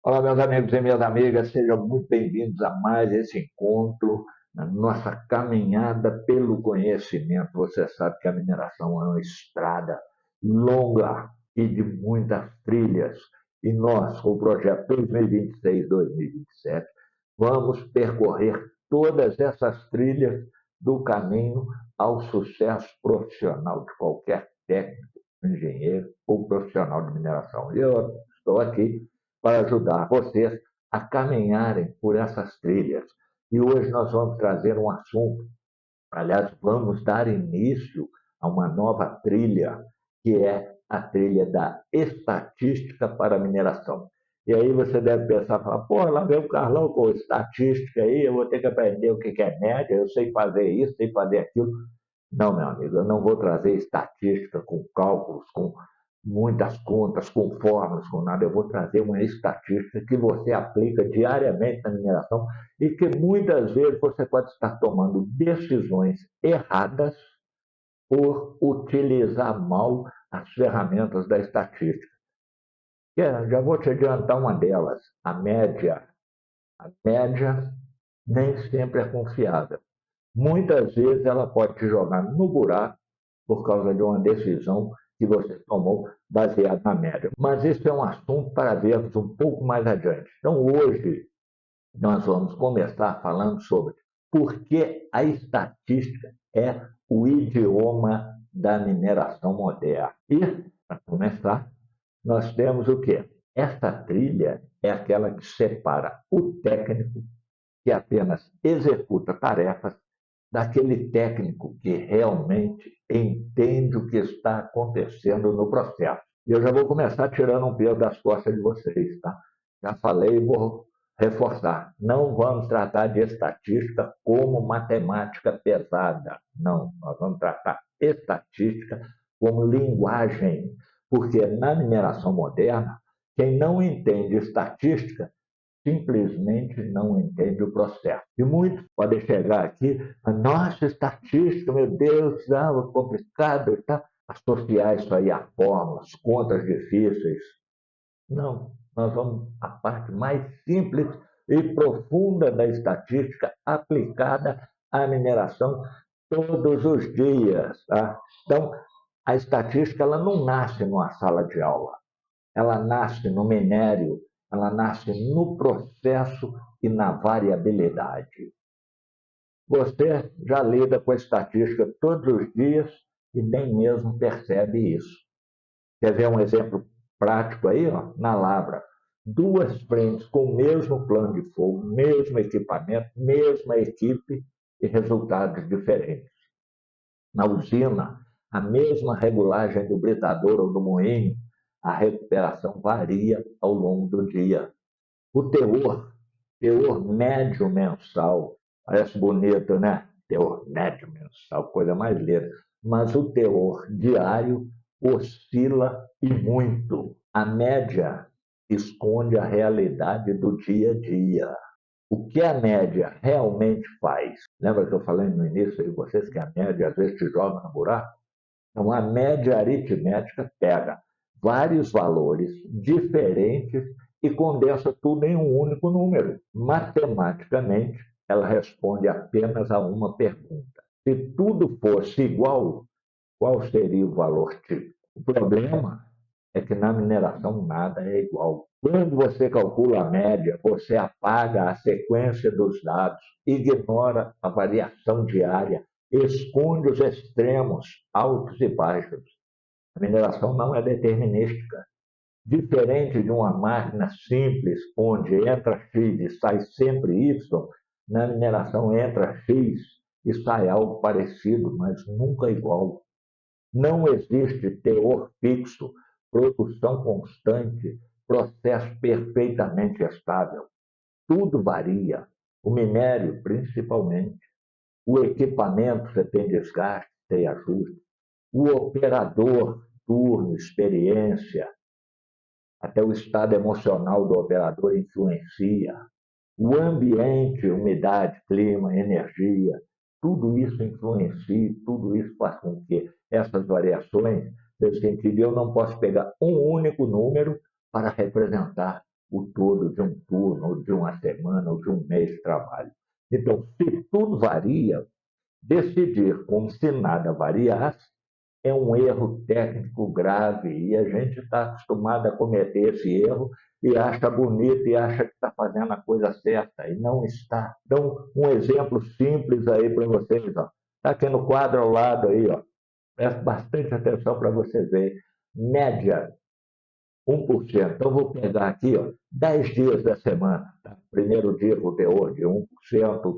Olá, meus amigos e minhas amigas, sejam muito bem-vindos a mais esse encontro na nossa caminhada pelo conhecimento. Você sabe que a mineração é uma estrada longa e de muitas trilhas. E nós, com o projeto 2026-2027, vamos percorrer todas essas trilhas do caminho ao sucesso profissional de qualquer técnico, engenheiro ou profissional de mineração. E eu estou aqui para ajudar vocês a caminharem por essas trilhas. E hoje nós vamos trazer um assunto, aliás, vamos dar início a uma nova trilha, que é a trilha da estatística para a mineração. E aí você deve pensar, falar, pô, lá vem o Carlão com estatística aí, eu vou ter que aprender o que é média, eu sei fazer isso, sei fazer aquilo. Não, meu amigo, eu não vou trazer estatística com cálculos, com muitas contas, com fórmulas, com nada. Eu vou trazer uma estatística que você aplica diariamente na mineração e que muitas vezes você pode estar tomando decisões erradas por utilizar mal as ferramentas da estatística. Já vou te adiantar uma delas, a média. A média nem sempre é confiável. Muitas vezes ela pode te jogar no buraco por causa de uma decisão que você tomou baseada na média. Mas isso é um assunto para vermos um pouco mais adiante. Então, hoje, nós vamos começar falando sobre por que a estatística é o idioma da mineração moderna. E, para começar, nós temos o quê? Essa trilha é aquela que separa o técnico, que apenas executa tarefas, daquele técnico que realmente entende o que está acontecendo no processo. E eu já vou começar tirando um peso das costas de vocês, tá? Já falei e vou reforçar. Não vamos tratar de estatística como matemática pesada. Não, nós vamos tratar estatística como linguagem, porque na mineração moderna, quem não entende estatística simplesmente não entende o processo. E muitos podem chegar aqui, nossa, estatística, meu Deus, não, é complicado, tá? Associar isso aí a fórmulas, contas difíceis. Não, nós vamos à parte mais simples e profunda da estatística aplicada à mineração todos os dias. Tá? Então, a estatística ela não nasce numa sala de aula, ela nasce no minério, ela nasce no processo e na variabilidade. Você já lida com a estatística todos os dias e nem mesmo percebe isso. Quer ver um exemplo prático aí? Ó? Na Lavra, duas frentes com o mesmo plano de fogo, mesmo equipamento, mesma equipe e resultados diferentes. Na usina, a mesma regulagem do britador ou do moinho, a recuperação varia ao longo do dia. O teor médio mensal, parece bonito, né? Teor médio mensal, coisa mais linda. Mas o teor diário oscila e muito. A média esconde a realidade do dia a dia. O que a média realmente faz? Lembra que eu falei no início de vocês que a média às vezes te joga no buraco? Então, a média aritmética pega vários valores diferentes e condensa tudo em um único número. Matematicamente, ela responde apenas a uma pergunta. Se tudo fosse igual, qual seria o valor típico? O problema é que na mineração nada é igual. Quando você calcula a média, você apaga a sequência dos dados, ignora a variação diária, esconde os extremos, altos e baixos. A mineração não é determinística. Diferente de uma máquina simples, onde entra X e sai sempre Y, na mineração entra X e sai algo parecido, mas nunca igual. Não existe teor fixo, produção constante, processo perfeitamente estável. Tudo varia. O minério, principalmente. O equipamento, você tem desgaste, tem ajuste. O operador, turno, experiência, até o estado emocional do operador influencia. O ambiente, umidade, clima, energia, tudo isso influencia, tudo isso faz com que essas variações, nesse sentido, eu não posso pegar um único número para representar o todo de um turno, ou de uma semana, ou de um mês de trabalho. Então, se tudo varia, decidir como se nada variasse é um erro técnico grave e a gente está acostumado a cometer esse erro e acha bonito e acha que está fazendo a coisa certa e não está. Então, um exemplo simples aí para vocês. Está aqui no quadro ao lado aí, ó. Preste bastante atenção para você ver. Média 1%. Então, vou pegar aqui, ó, 10 dias da semana. Tá? Primeiro dia com teor de 1%,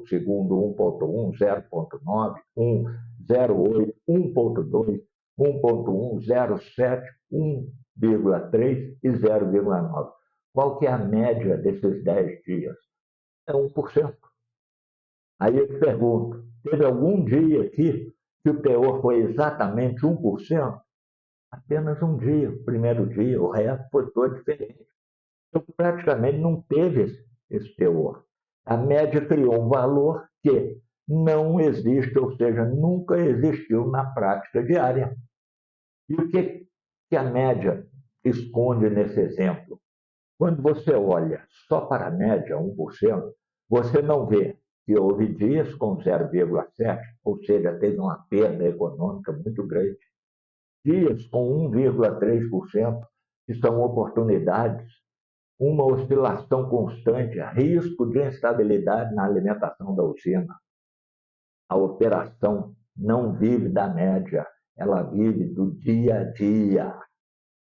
segundo 1,1, 0,9, 1, 0,8, 1,2, 1,1, 0,7, 1,3 e 0,9. Qual que é a média desses 10 dias? É 1%. Aí eu te pergunto, teve algum dia aqui que o teor foi exatamente 1%? Apenas um dia, o primeiro dia, o resto foi todo diferente. Então, praticamente não teve esse teor. A média criou um valor que não existe, ou seja, nunca existiu na prática diária. E o que a média esconde nesse exemplo? Quando você olha só para a média, 1%, você não vê que houve dias com 0,7, ou seja, teve uma perda econômica muito grande. Dias com 1,3%, que são oportunidades, uma oscilação constante, risco de instabilidade na alimentação da usina. A operação não vive da média, ela vive do dia a dia.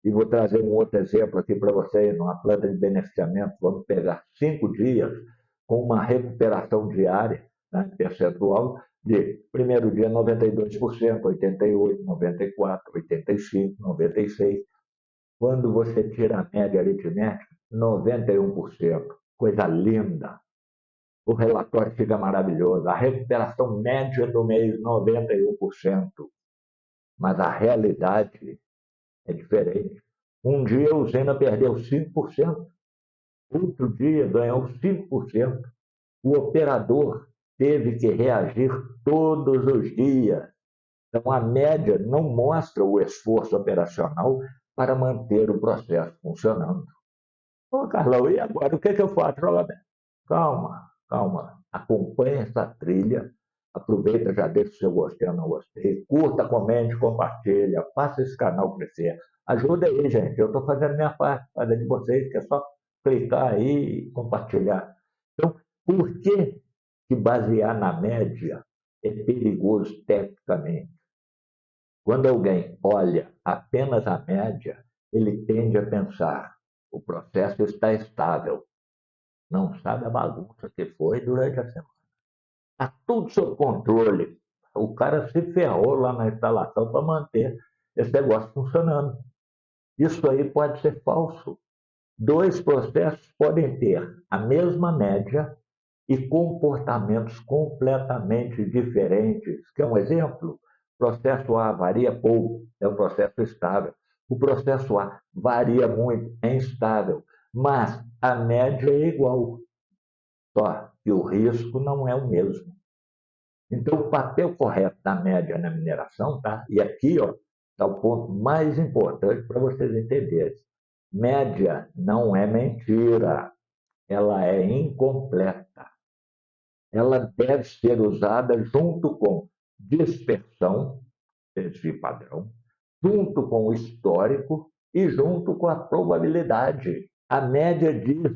E vou trazer um outro exemplo aqui para vocês, numa planta de beneficiamento, vamos pegar 5 dias com uma recuperação diária, né, percentual, de primeiro dia 92%, 88%, 94%, 85%, 96%. Quando você tira a média aritmética, 91%. Coisa linda. O relatório fica maravilhoso. A recuperação média do mês, 91%. Mas a realidade é diferente. Um dia a usina perdeu 5%, outro dia ganhou 5%. O operador teve que reagir todos os dias. Então, a média não mostra o esforço operacional para manter o processo funcionando. Ô, Carlão, e agora? O que eu faço? Calma, calma. Acompanhe essa trilha. Aproveita, já deixa o seu gostei ou não gostei. Curta, comente, compartilha. Faça esse canal crescer. Ajuda aí, gente. Eu estou fazendo minha parte. Fazendo de vocês, que é só clicar aí e compartilhar. Então, por que basear na média é perigoso tecnicamente? Quando alguém olha apenas a média, ele tende a pensar: o processo está estável. Não sabe a bagunça que foi durante a semana. Está tudo sob controle. O cara se ferrou lá na instalação para manter esse negócio funcionando. Isso aí pode ser falso. Dois processos podem ter a mesma média e comportamentos completamente diferentes. Quer um exemplo? O processo A varia pouco, é um processo estável. O processo A varia muito, é instável, mas a média é igual. Só que o risco não é o mesmo. Então, o papel correto da média na mineração, tá? E aqui, ó, está o ponto mais importante para vocês entenderem. Média não é mentira, ela é incompleta. Ela deve ser usada junto com dispersão, desvio padrão, junto com o histórico e junto com a probabilidade. A média diz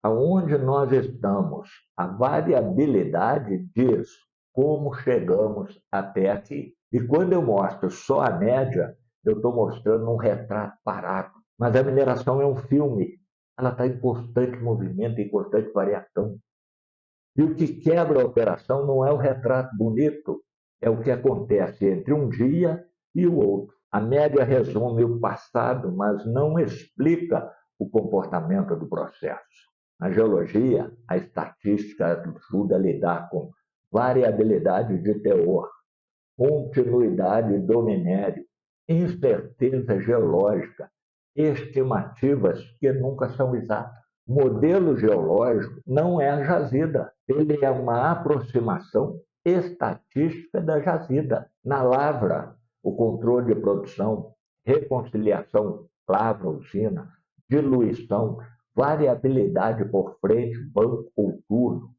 aonde nós estamos. A variabilidade diz como chegamos até aqui. E quando eu mostro só a média, eu estou mostrando um retrato parado. Mas a mineração é um filme. Ela está em constante movimento, em constante variação. E o que quebra a operação não é o retrato bonito, é o que acontece entre um dia e o outro. A média resume o passado, mas não explica o comportamento do processo. Na geologia, a estatística ajuda a lidar com variabilidade de teor, continuidade do minério, incerteza geológica, estimativas que nunca são exatas. O modelo geológico não é a jazida, ele é uma aproximação estatística da jazida. Na lavra, o controle de produção, reconciliação lavra-usina, diluição, variabilidade por frente, banco ou turno.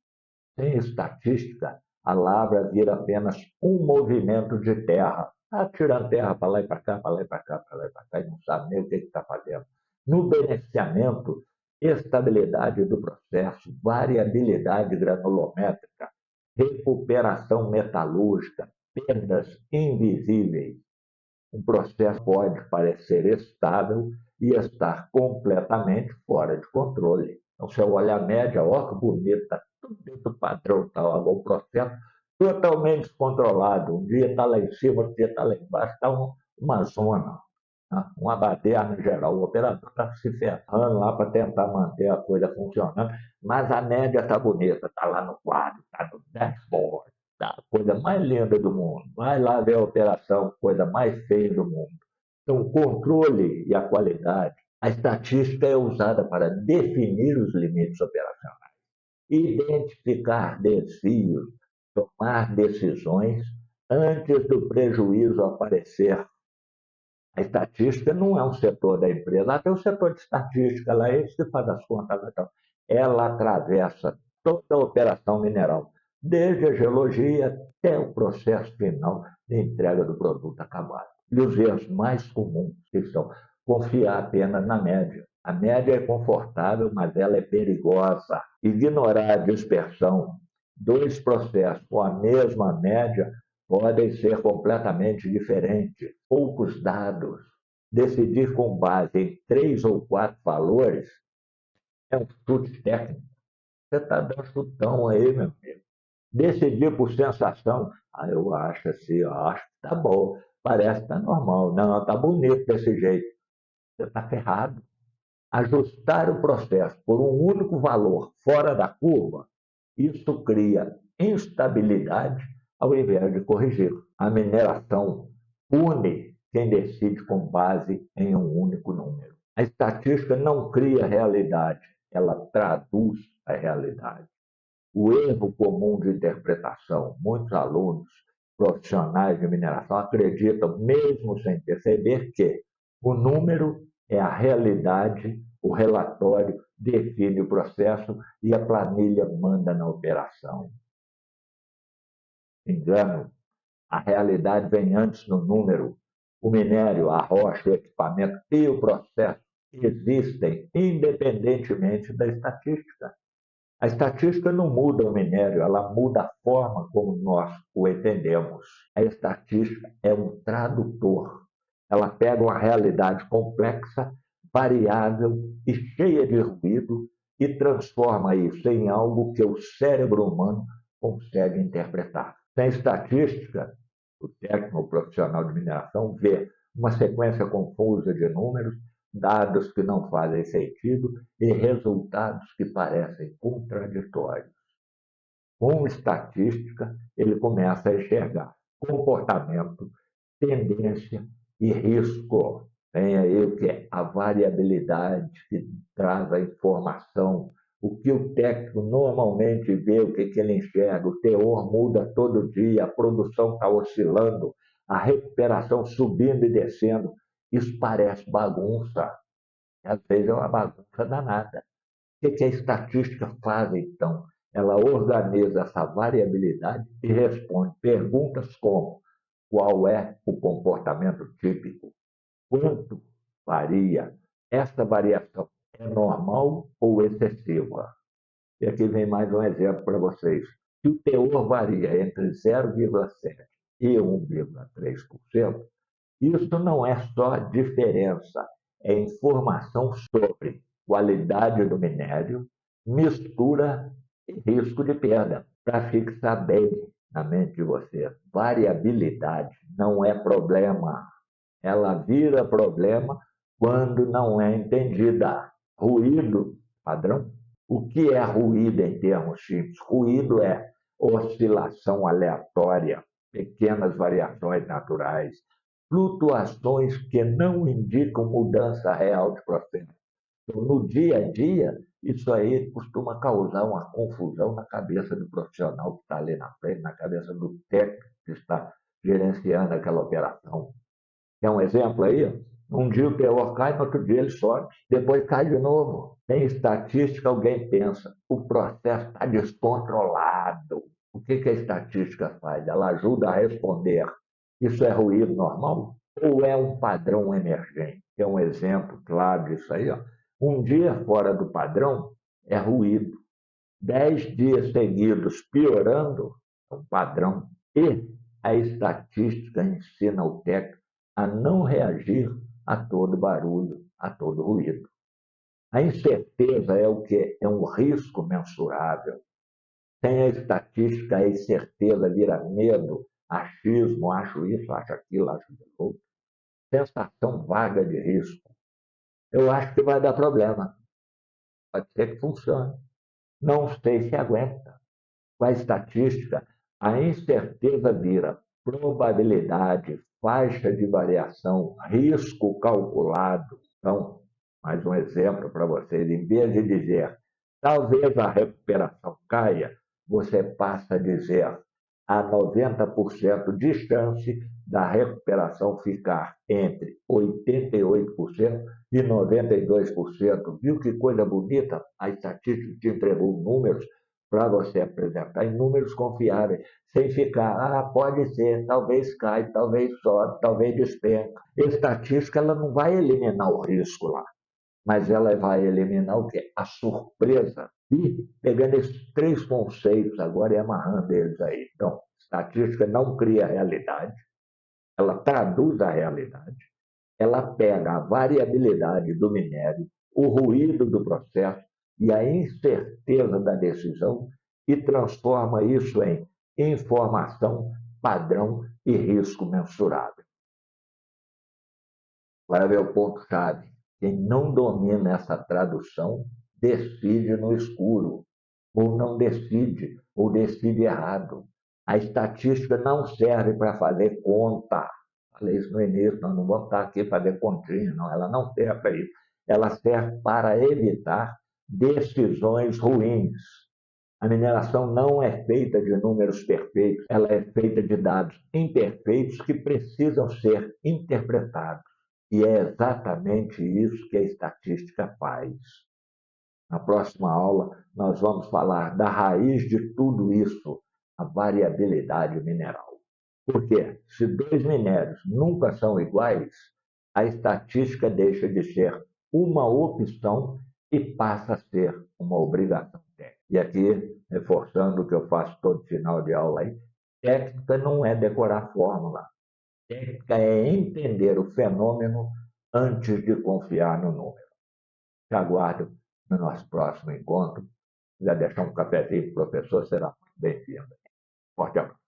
Sem estatística, a lavra vira apenas um movimento de terra. Está tirando terra para lá e para cá, para lá e para cá, para lá e para cá, e não sabe nem o que está fazendo. No beneficiamento, estabilidade do processo, variabilidade granulométrica, recuperação metalúrgica, perdas invisíveis. Um processo pode parecer estável e estar completamente fora de controle. Então, se eu olhar a média, ó, que bonita, tudo dentro do padrão, tá, o processo totalmente descontrolado. Um dia está lá em cima, outro dia está lá embaixo, está uma zona, tá? Uma baderna geral. O operador está se ferrando lá para tentar manter a coisa funcionando, mas a média está bonita, está lá no quadro, está no dashboard. Tá, coisa mais linda do mundo. Vai lá ver a operação, coisa mais feia do mundo. Então, o controle e a qualidade, a estatística é usada para definir os limites operacionais, identificar desvios, tomar decisões antes do prejuízo aparecer. A estatística não é um setor da empresa, lá tem o setor de estatística, lá é esse que faz as contas. Então, ela atravessa toda a operação mineral, desde a geologia até o processo final de entrega do produto acabado. E os erros mais comuns que são confiar apenas na média. A média é confortável, mas ela é perigosa. Ignorar a dispersão. Dois processos com a mesma média podem ser completamente diferentes. Poucos dados. Decidir com base em 3 ou 4 valores é um chute técnico. Você está dando chutão aí, meu amigo. Decidir por sensação. Eu acho assim, eu acho que está bom. Parece que está normal. Não, está bonito desse jeito. Você está ferrado. Ajustar o processo por um único valor fora da curva, isso cria instabilidade ao invés de corrigir. A mineração pune quem decide com base em um único número. A estatística não cria realidade, ela traduz a realidade. O erro comum de interpretação, muitos alunos profissionais de mineração acreditam, mesmo sem perceber, que o número é a realidade, o relatório define o processo e a planilha manda na operação. Engano, a realidade vem antes no número. O minério, a rocha, o equipamento e o processo existem independentemente da estatística. A estatística não muda o minério, ela muda a forma como nós o entendemos. A estatística é um tradutor. Ela pega uma realidade complexa, variável e cheia de ruído e transforma isso em algo que o cérebro humano consegue interpretar. Sem estatística, o técnico ou profissional de mineração vê uma sequência confusa de números, dados que não fazem sentido e resultados que parecem contraditórios. Com estatística, ele começa a enxergar comportamento, tendência e risco. Tem aí o que é a variabilidade que traz a informação, o que o técnico normalmente vê, o que ele enxerga, o teor muda todo dia, a produção está oscilando, a recuperação subindo e descendo. Isso parece bagunça, às vezes é uma bagunça danada. O que a estatística faz, então? Ela organiza essa variabilidade e responde perguntas como: qual é o comportamento típico? Quanto varia? Essa variação é normal ou excessiva? E aqui vem mais um exemplo para vocês. Se o teor varia entre 0,7% e 1,3%, isso não é só diferença, é informação sobre qualidade do minério, mistura e risco de perda. Para fixar bem na mente de você, variabilidade não é problema. Ela vira problema quando não é entendida. Ruído, padrão. O que é ruído em termos simples? Ruído é oscilação aleatória, pequenas variações naturais, flutuações que não indicam mudança real de processo. Então, no dia a dia, isso aí costuma causar uma confusão na cabeça do profissional que está ali na frente, na cabeça do técnico que está gerenciando aquela operação. Quer um exemplo aí? Um dia o teor cai, no outro dia ele sobe, depois cai de novo. Em estatística, alguém pensa, o processo está descontrolado. O que a estatística faz? Ela ajuda a responder. Isso é ruído normal? Ou é um padrão emergente? É um exemplo claro disso aí. Ó. Um dia fora do padrão é ruído. 10 dias seguidos piorando é um padrão. E a estatística ensina o técnico a não reagir a todo barulho, a todo ruído. A incerteza é o que? É um risco mensurável. Sem a estatística, a incerteza vira medo, achismo, acho isso, acho aquilo, acho aquilo. Sensação vaga de risco. Eu acho que vai dar problema. Pode ser que funcione. Não sei se aguenta. Com a estatística, a incerteza vira probabilidade, faixa de variação, risco calculado. Então, mais um exemplo para vocês. Em vez de dizer, talvez a recuperação caia, você passa a dizer, há 90% de chance da recuperação ficar entre 88% e 92%. Viu que coisa bonita? A estatística te entregou números para você apresentar em números confiáveis, sem ficar, pode ser, talvez caia, talvez sobe, talvez despenca. Estatística, ela não vai eliminar o risco lá, mas ela vai eliminar o quê? A surpresa. E pegando esses três conceitos agora e amarrando eles aí. Então, estatística não cria realidade, ela traduz a realidade, ela pega a variabilidade do minério, o ruído do processo e a incerteza da decisão e transforma isso em informação, padrão e risco mensurável. Vai ver o ponto-chave. Quem não domina essa tradução decide no escuro, ou não decide, ou decide errado. A estatística não serve para fazer conta. Falei isso no início, nós não vamos estar aqui para fazer continha, não. Ela não serve para isso. Ela serve para evitar decisões ruins. A mineração não é feita de números perfeitos, ela é feita de dados imperfeitos que precisam ser interpretados. E é exatamente isso que a estatística faz. Na próxima aula, nós vamos falar da raiz de tudo isso, a variabilidade mineral. Por quê? Se dois minérios nunca são iguais, a estatística deixa de ser uma opção e passa a ser uma obrigação técnica. E aqui, reforçando o que eu faço todo final de aula aí, técnica não é decorar fórmula. Técnica é entender o fenômeno antes de confiar no número. Te aguardo no nosso próximo encontro. Se quiser deixar um cafezinho para o professor, será bem-vindo. Forte abraço.